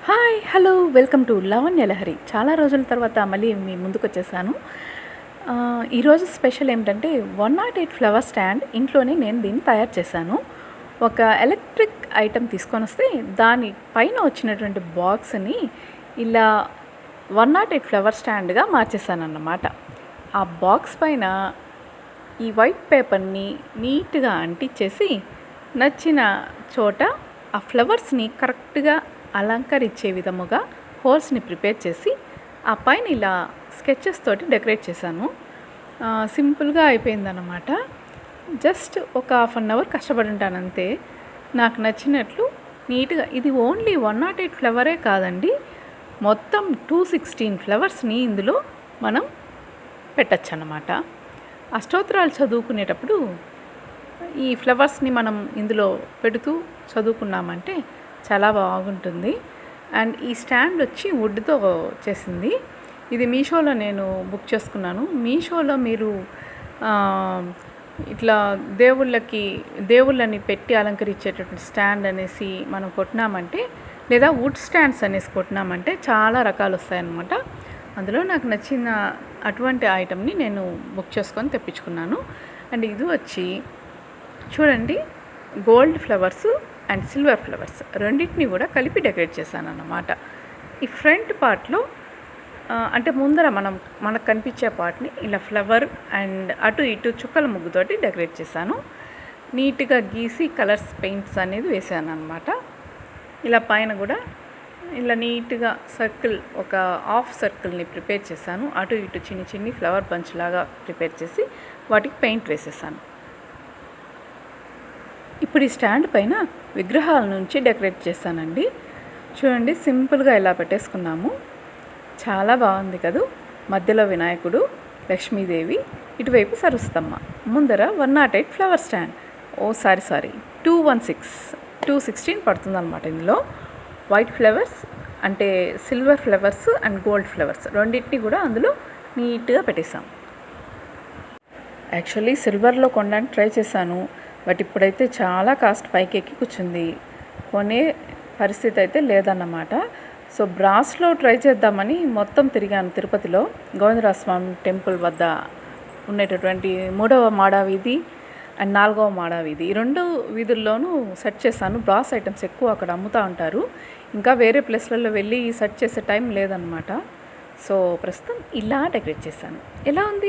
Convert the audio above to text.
Hi hello welcome to Lavanya Lahari. చాలా రోజుల తర్వాత మళ్ళీ మీ ముందుకు వచ్చేసాను. ఈరోజు స్పెషల్ ఏమిటంటే 108 ఫ్లవర్ స్టాండ్ ఇంట్లోనే నేను దీన్ని తయారు చేశాను. ఒక ఎలక్ట్రిక్ ఐటెం తీసుకొని వస్తే దాని పైన వచ్చినటువంటి బాక్స్ని ఇలా 108 ఫ్లవర్ స్టాండ్గా మార్చేసాను అన్నమాట. ఆ బాక్స్ పైన ఈ వైట్ పేపర్ని నీట్గా అంటించేసి నచ్చిన చోట ఆ ఫ్లవర్స్ని కరెక్ట్గా అలంకరించే విధముగా హోల్స్ని ప్రిపేర్ చేసి ఆ పైన ఇలా స్కెచెస్ తోటి డెకరేట్ చేశాను. సింపుల్గా అయిపోయిందన్నమాట. జస్ట్ ఒక హాఫ్ అన్ అవర్ కష్టపడి ఉంటాను అంతే. నాకు నచ్చినట్లు నీట్గా, ఇది ఓన్లీ 108 ఫ్లవరే కాదండి, మొత్తం 216 ఫ్లవర్స్ని ఇందులో మనం పెట్టచ్చు అన్నమాట. అష్టోత్తరాలు చదువుకునేటప్పుడు ఈ ఫ్లవర్స్ని మనం ఇందులో పెడుతూ చదువుకున్నామంటే చాలా బాగుంటుంది. అండ్ ఈ స్టాండ్ వచ్చి వుడ్తో చేసింది. ఇది మీషోలో నేను బుక్ చేసుకున్నాను. మీషోలో మీరు ఇట్లా దేవుళ్ళని పెట్టి అలంకరించేటటువంటి స్టాండ్ అనేసి మనం కొట్టినామంటే, లేదా వుడ్ స్టాండ్స్ అనేసి కొట్టినామంటే చాలా రకాలు వస్తాయన్నమాట. అందులో నాకు నచ్చిన అటువంటి ఐటమ్ని నేను బుక్ చేసుకొని తెప్పించుకున్నాను. అండ్ ఇది వచ్చి చూడండి, gold flowers and silver flowers రెండింటిని కూడా కలిపి డెకరేట్ చేశాను అన్నమాట. ఈ ఫ్రంట్ పార్ట్లో అంటే ముందర మనకు కనిపించే పార్ట్ని ఇలా ఫ్లవర్ అండ్ అటు ఇటు చుక్కల ముగ్గుతోటి డెకరేట్ చేశాను. నీట్గా గీసి కలర్స్ పెయింట్స్ అనేది వేసాను అనమాట. ఇలా పైన కూడా ఇలా నీట్గా సర్కిల్, ఒక హాఫ్ సర్కిల్ని ప్రిపేర్ చేశాను. అటు ఇటు చిన్ని ఫ్లవర్ బంచ్ లాగా ప్రిపేర్ చేసి వాటికి పెయింట్ వేసేసాను. ఇప్పుడు ఈ స్టాండ్ పైన విగ్రహాల నుంచి డెకరేట్ చేశానండి. చూడండి, సింపుల్గా ఇలా పెట్టేసుకున్నాము. చాలా బాగుంది కదా. మధ్యలో వినాయకుడు, లక్ష్మీదేవి, ఇటువైపు సరస్వతమ్మ, ముందర 108 ఫ్లవర్ స్టాండ్. సారీ 216 పడుతుంది అనమాట. ఇందులో వైట్ ఫ్లవర్స్ అంటే silver flowers and gold flowers రెండింటిని కూడా అందులో నీట్గా పెట్టేసాం. యాక్చువల్లీ సిల్వర్లో కొనడానికి ట్రై చేశాను, బట్ ఇప్పుడైతే చాలా కాస్ట్ పైకి ఎక్కి కూర్చుంది. కొనే పరిస్థితి అయితే లేదన్నమాట. సో బ్రాస్లో ట్రై చేద్దామని మొత్తం తిరిగాను. తిరుపతిలో గోవిందరాజస్వామి టెంపుల్ వద్ద ఉండేటటువంటి 3వ మాడా వీధి అండ్ 4వ మాడా వీధి, ఈ 2 వీధుల్లోనూ సెర్చ్ చేశాను. బ్రాస్ ఐటమ్స్ ఎక్కువ అక్కడ అమ్ముతూ ఉంటారు. ఇంకా వేరే ప్లేస్లలో వెళ్ళి సెర్చ్ చేసే టైం లేదన్నమాట. సో ప్రస్తుతం ఇలా డెకరేట్ చేశాను. ఎలా ఉంది?